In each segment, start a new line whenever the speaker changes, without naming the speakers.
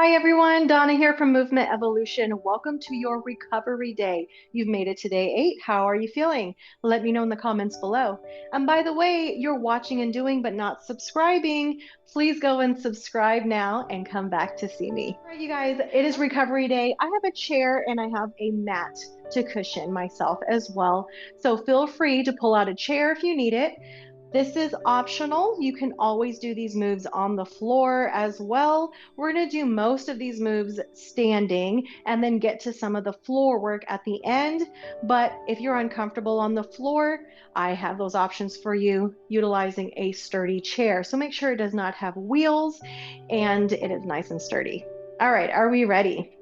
Hi everyone, Donna here from Movement Evolution. Welcome to your recovery day. You've made it to day 8. How are you feeling? Let me know in the comments below. And by the way, you're watching and doing but not subscribing. Please go and subscribe now and come back to see me. All right, you guys, it is recovery day. I have a chair and I have a mat to cushion myself as well. So feel free to pull out a chair if you need it. This is optional. You can always do these moves on the floor as well. We're going to do most of these moves standing and then get to some of the floor work at the end. But if you're uncomfortable on the floor, I have those options for you utilizing a sturdy chair. So make sure it does not have wheels and it is nice and sturdy. All right, are we ready?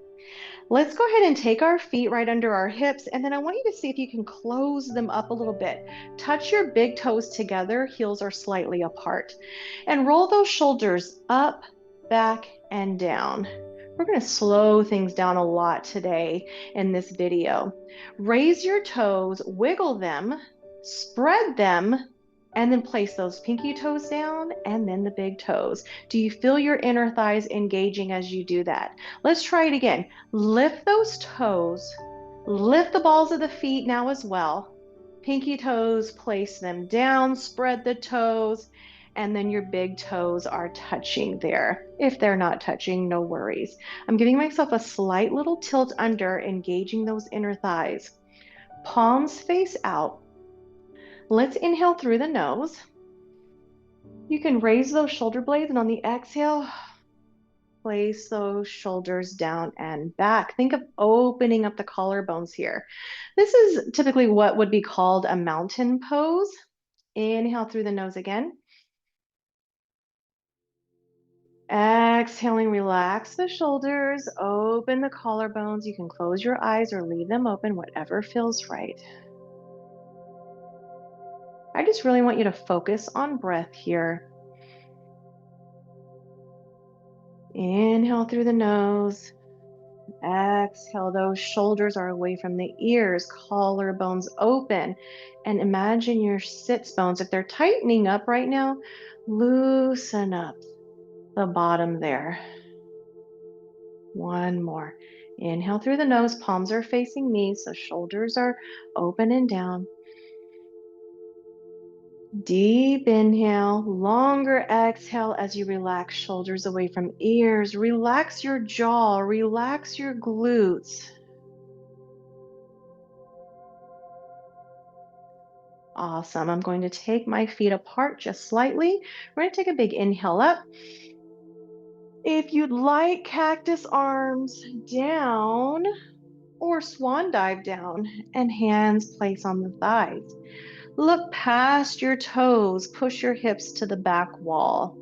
Let's go ahead and take our feet right under our hips, and then I want you to see if you can close them up a little bit. Touch your big toes together, heels are slightly apart, and roll those shoulders up, back, and down. We're going to slow things down a lot today in this video. Raise your toes, wiggle them, spread them, and then place those pinky toes down and then the big toes. Do you feel your inner thighs engaging as you do that? Let's try it again. Lift those toes, lift the balls of the feet now as well. Pinky toes, place them down, spread the toes, and then your big toes are touching there. If they're not touching, no worries. I'm giving myself a slight little tilt under, engaging those inner thighs. Palms face out. Let's inhale through the nose. You can raise those shoulder blades, and on the exhale, place those shoulders down and back. Think of opening up the collarbones here. This is typically what would be called a mountain pose. Inhale through the nose again. Exhaling, relax the shoulders, open the collarbones. You can close your eyes or leave them open, whatever feels right. I just really want you to focus on breath here. Inhale through the nose. Exhale, those shoulders are away from the ears, collarbones open. And imagine your sits bones, if they're tightening up right now, loosen up the bottom there. One more. Inhale through the nose, palms are facing me, so shoulders are open and down. Deep inhale, longer exhale as you relax shoulders away from ears. Relax your jaw, relax your glutes. Awesome. I'm going to take my feet apart just slightly. We're going to take a big inhale up. If you'd like, cactus arms down or swan dive down and hands place on the thighs. Look past your toes, push your hips to the back wall.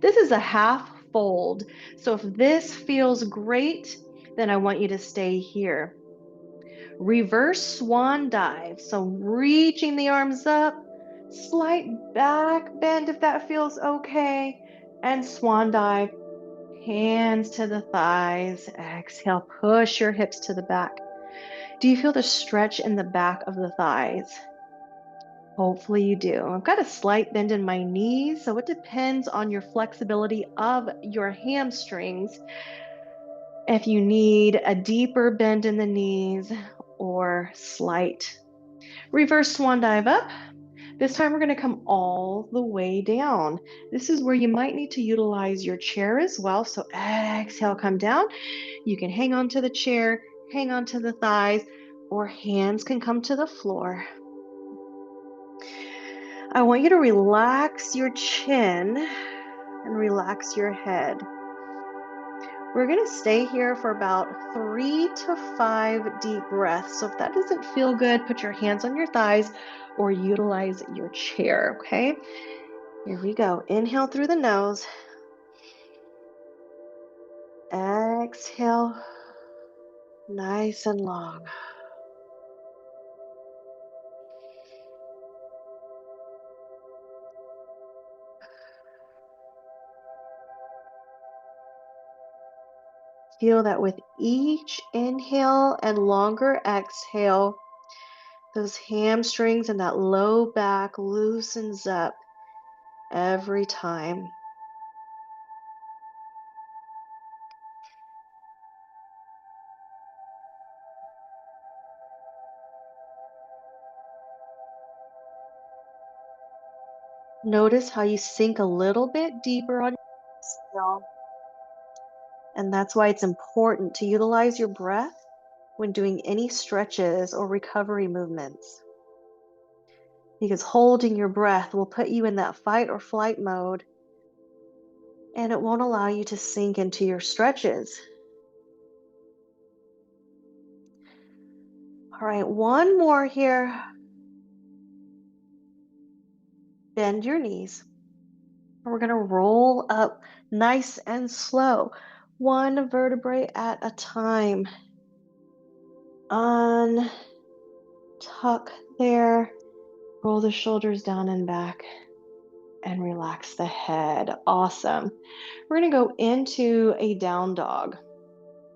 This is a half fold. So if this feels great, then I want you to stay here. Reverse swan dive. So reaching the arms up, slight back bend if that feels okay, and swan dive. Hands to the thighs. Exhale, push your hips to the back. Do you feel the stretch in the back of the thighs? Hopefully you do. I've got a slight bend in my knees, so it depends on your flexibility of your hamstrings. If you need a deeper bend in the knees or slight. Reverse swan dive up. This time we're going to come all the way down. This is where you might need to utilize your chair as well. So exhale, come down. You can hang on to the chair, hang on to the thighs, or hands can come to the floor. I want you to relax your chin and relax your head. We're going to stay here for about 3 to 5 deep breaths. So if that doesn't feel good, put your hands on your thighs or utilize your chair, okay? Here we go. Inhale through the nose. Exhale, nice and long. Feel that with each inhale and longer exhale, those hamstrings and that low back loosens up every time. Notice how you sink a little bit deeper on your exhale. And that's why it's important to utilize your breath when doing any stretches or recovery movements. Because holding your breath will put you in that fight or flight mode, and it won't allow you to sink into your stretches. All right, one more here. Bend your knees. We're going to roll up nice and slow, one vertebrae at a time. Untuck there. Roll the shoulders down and back and relax the head. Awesome. We're going to go into a down dog.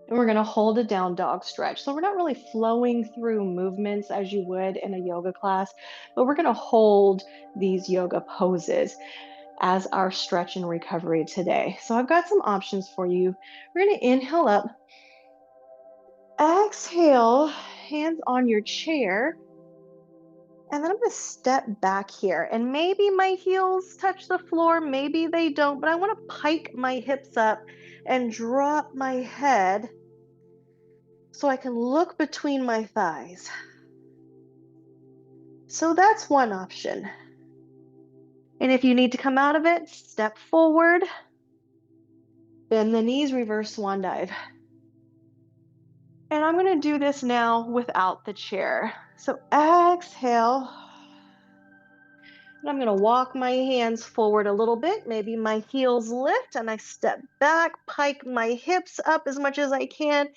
And we're going to hold a down dog stretch. So we're not really flowing through movements as you would in a yoga class, but we're going to hold these yoga poses as our stretch and recovery today. So I've got some options for you. We're going to inhale up, exhale, hands on your chair. And then I'm going to step back here, and maybe my heels touch the floor, maybe they don't, but I want to pike my hips up and drop my head so I can look between my thighs. So that's one option. And if you need to come out of it, step forward, bend the knees, reverse swan dive. And I'm going to do this now without the chair. So exhale. And I'm going to walk my hands forward a little bit. Maybe my heels lift and I step back, pike my hips up as much as I can.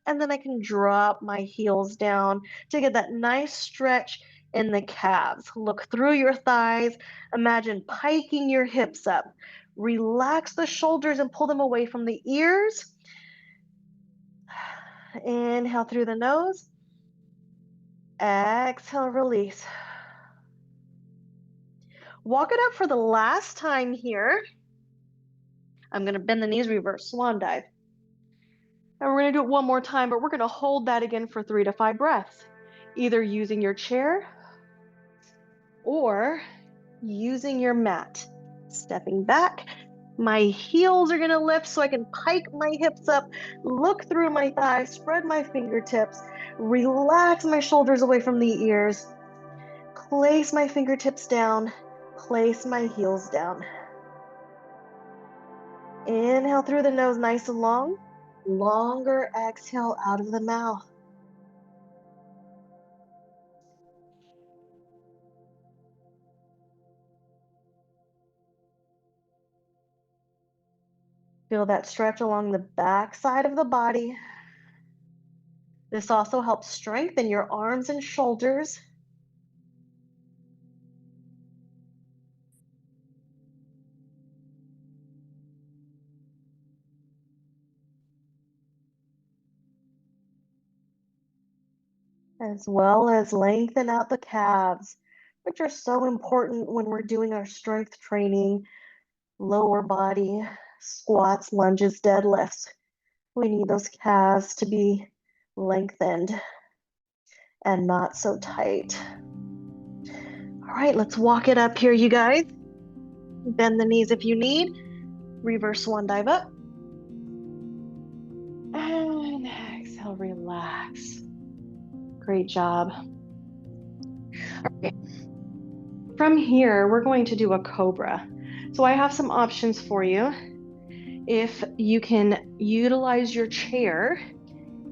And then I can drop my heels down to get that nice stretch in the calves. Look through your thighs. Imagine piking your hips up. Relax the shoulders and pull them away from the ears. Inhale through the nose. Exhale, release. Walk it up for the last time here. I'm going to bend the knees, reverse swan dive. And we're going to do it one more time, but we're going to hold that again for 3 to 5 breaths, either using your chair or using your mat. Stepping back, my heels are going to lift so I can pike my hips up, look through my thighs, spread my fingertips, relax my shoulders away from the ears, place my fingertips down, place my heels down. Inhale through the nose nice and long. Longer exhale out of the mouth. Feel that stretch along the back side of the body. This also helps strengthen your arms and shoulders. As well as lengthen out the calves, which are so important when we're doing our strength training, lower body, squats, lunges, deadlifts. We need those calves to be lengthened and not so tight. All right, let's walk it up here, you guys. Bend the knees if you need. Reverse swan dive up. And exhale, relax. Great job. Okay. From here, we're going to do a cobra. So I have some options for you. If you can utilize your chair,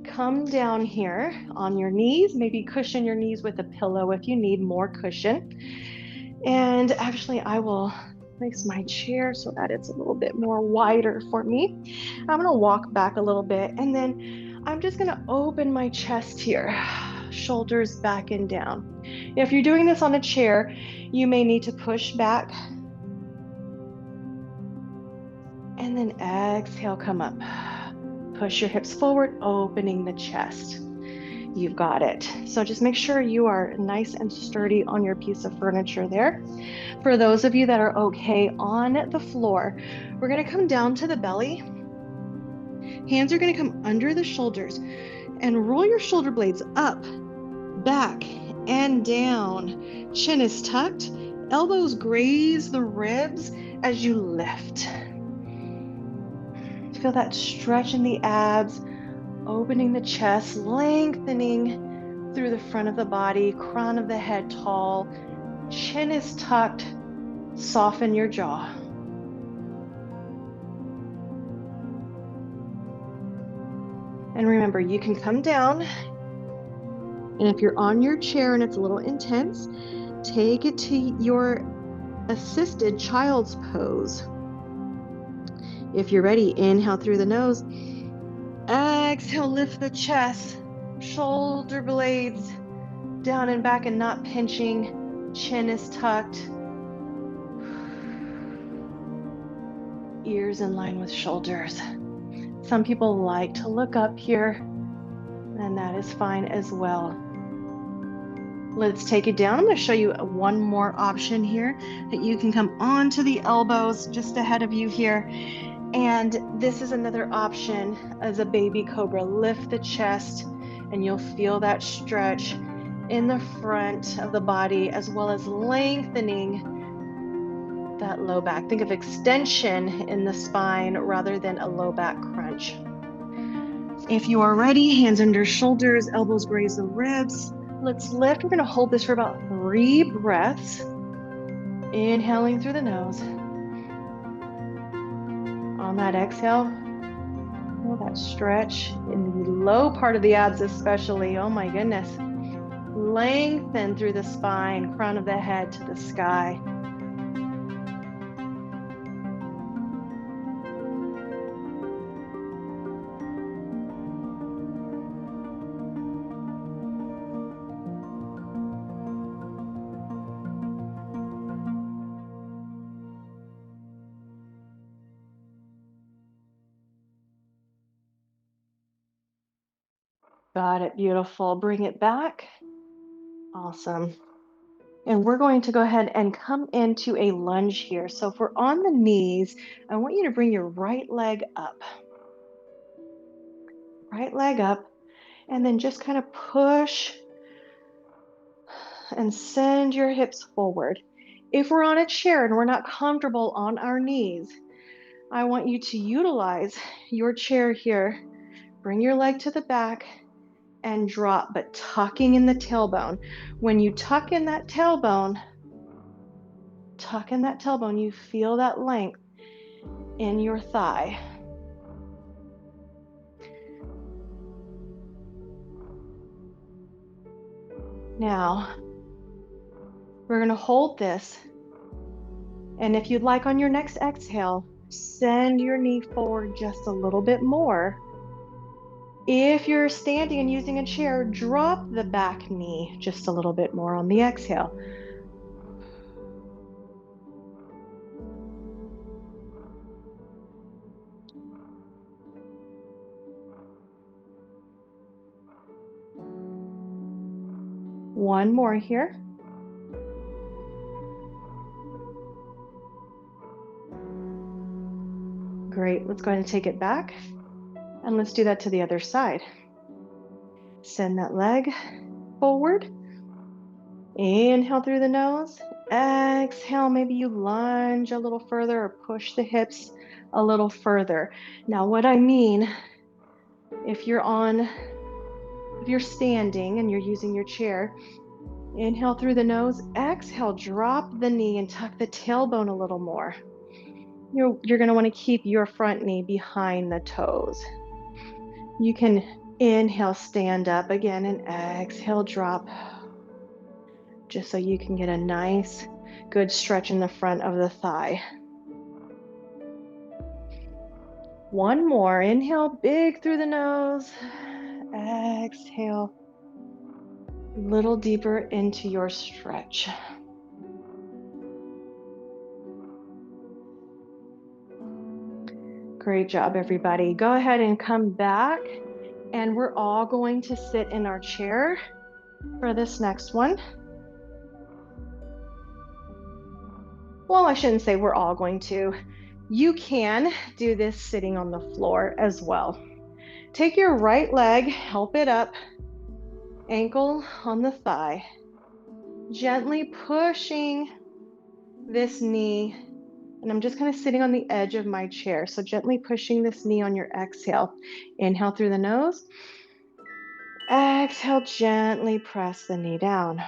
come down here on your knees, maybe cushion your knees with a pillow if you need more cushion. And actually, I will place my chair so that it's a little bit more wider for me. I'm going to walk back a little bit, and then I'm just going to open my chest here, shoulders back and down. If you're doing this on a chair, you may need to push back and then exhale, come up. Push your hips forward, opening the chest. You've got it. So just make sure you are nice and sturdy on your piece of furniture there. For those of you that are okay on the floor, we're going to come down to the belly. Hands are going to come under the shoulders and roll your shoulder blades up, back, and down. Chin is tucked Elbows graze the ribs as you lift. Feel that stretch in the abs, opening the chest, lengthening through the front of the body, crown of the head tall, chin is tucked, soften your jaw. And remember, you can come down, and if you're on your chair and it's a little intense, take it to your assisted child's pose. If you're ready, inhale through the nose. Exhale, lift the chest, shoulder blades down and back and not pinching. Chin is tucked. Ears in line with shoulders. Some people like to look up here, and that is fine as well. Let's take it down. I'm going to show you one more option here that you can come onto the elbows just ahead of you here. And this is another option as a baby cobra. Lift the chest and you'll feel that stretch in the front of the body as well as lengthening that low back. Think of extension in the spine rather than a low back crunch. If you are ready, hands under shoulders, elbows graze the ribs. Let's lift. We're going to hold this for about 3 breaths. Inhaling through the nose. On that exhale, feel that stretch in the low part of the abs especially. Oh my goodness. Lengthen through the spine, crown of the head to the sky. Got it, beautiful. Bring it back. Awesome. And we're going to go ahead and come into a lunge here. So if we're on the knees, I want you to bring your right leg up. Right leg up, and then just kind of push and send your hips forward. If we're on a chair and we're not comfortable on our knees, I want you to utilize your chair here. Bring your leg to the back and drop, but tucking in the tailbone. When you tuck in that tailbone, you feel that length in your thigh. Now, we're going to hold this. And if you'd like on your next exhale, send your knee forward just a little bit more. If you're standing and using a chair, drop the back knee just a little bit more on the exhale. One more here. Great, let's go ahead and take it back. And let's do that to the other side. Send that leg forward. Inhale through the nose. Exhale, maybe you lunge a little further or push the hips a little further. Now what I mean, if you're standing and you're using your chair, inhale through the nose, exhale, drop the knee and tuck the tailbone a little more. You're going to want to keep your front knee behind the toes. You can inhale, stand up again, and exhale, drop, just so you can get a nice, good stretch in the front of the thigh. One more. Inhale, big through the nose. Exhale, a little deeper into your stretch. Great job, everybody. Go ahead and come back, and we're all going to sit in our chair for this next one. Well, I shouldn't say we're all going to. You can do this sitting on the floor as well. Take your right leg, help it up, ankle on the thigh, gently pushing this knee, and I'm just kind of sitting on the edge of my chair. So gently pushing this knee on your exhale. Inhale through the nose. Exhale, gently press the knee down.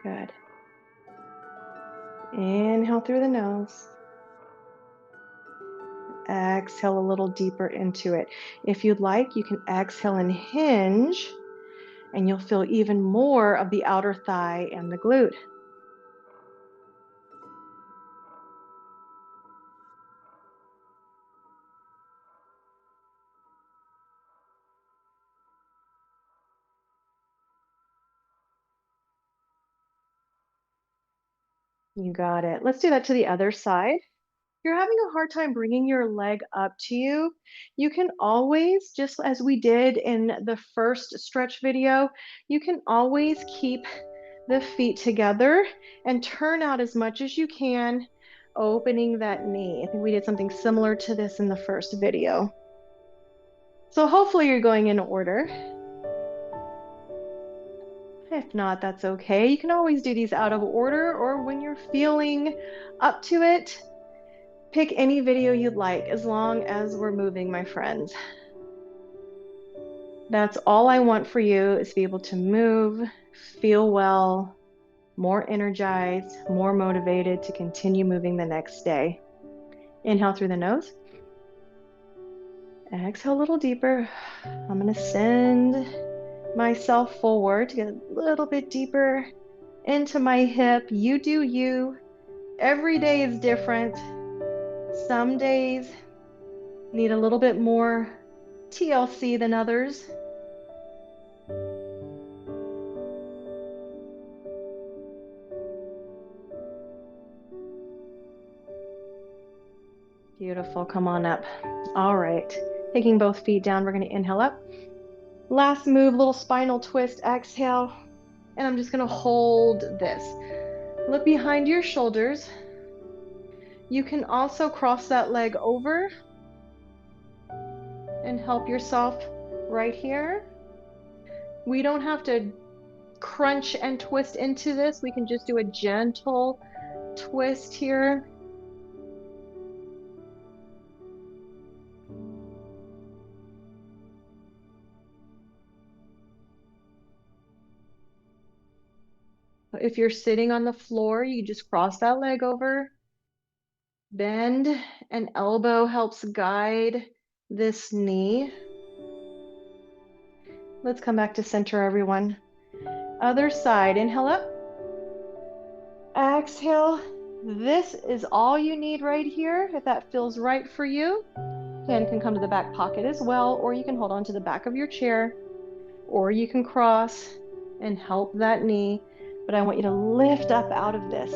Good. Inhale through the nose. Exhale a little deeper into it. If you'd like, you can exhale and hinge, and you'll feel even more of the outer thigh and the glute. You got it. Let's do that to the other side. You're having a hard time bringing your leg up to you, you can always, just as we did in the first stretch video, you can always keep the feet together and turn out as much as you can, opening that knee. I think we did something similar to this in the first video. So hopefully you're going in order. If not, that's okay. You can always do these out of order, or when you're feeling up to it, pick any video you'd like, as long as we're moving, my friends. That's all I want for you, is to be able to move, feel well, more energized, more motivated to continue moving the next day. Inhale through the nose. Exhale a little deeper. I'm going to send myself forward to get a little bit deeper into my hip. You do you. Every day is different. Some days need a little bit more TLC than others. Beautiful. Come on up. All right. Taking both feet down, we're going to inhale up. Last move, little spinal twist, exhale. And I'm just going to hold this. Look behind your shoulders. You can also cross that leg over and help yourself right here. We don't have to crunch and twist into this. We can just do a gentle twist here. If you're sitting on the floor, you just cross that leg over. Bend and elbow helps guide this knee. Let's come back to center, everyone. Other side, inhale up. Exhale. This is all you need right here. If that feels right for you, hand can come to the back pocket as well, or you can hold on to the back of your chair, or you can cross and help that knee. But I want you to lift up out of this.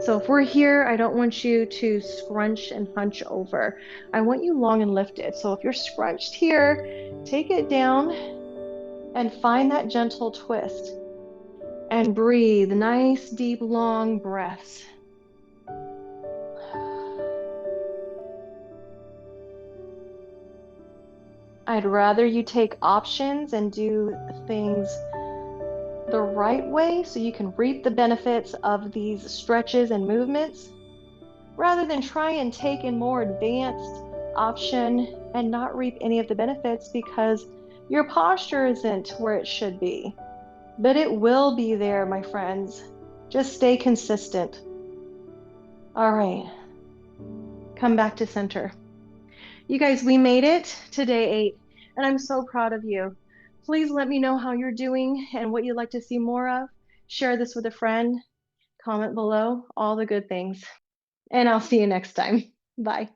So if we're here, I don't want you to scrunch and hunch over. I want you long and lifted. So if you're scrunched here, take it down and find that gentle twist. And breathe, nice, deep, long breaths. I'd rather you take options and do things the right way so you can reap the benefits of these stretches and movements, rather than try and take a more advanced option and not reap any of the benefits because your posture isn't where it should be. But it will be there, my friends. Just stay consistent. All right. Come back to center. You guys, we made it to day 8, and I'm so proud of you. Please let me know how you're doing and what you'd like to see more of. Share this with a friend. Comment below, all the good things. And I'll see you next time. Bye.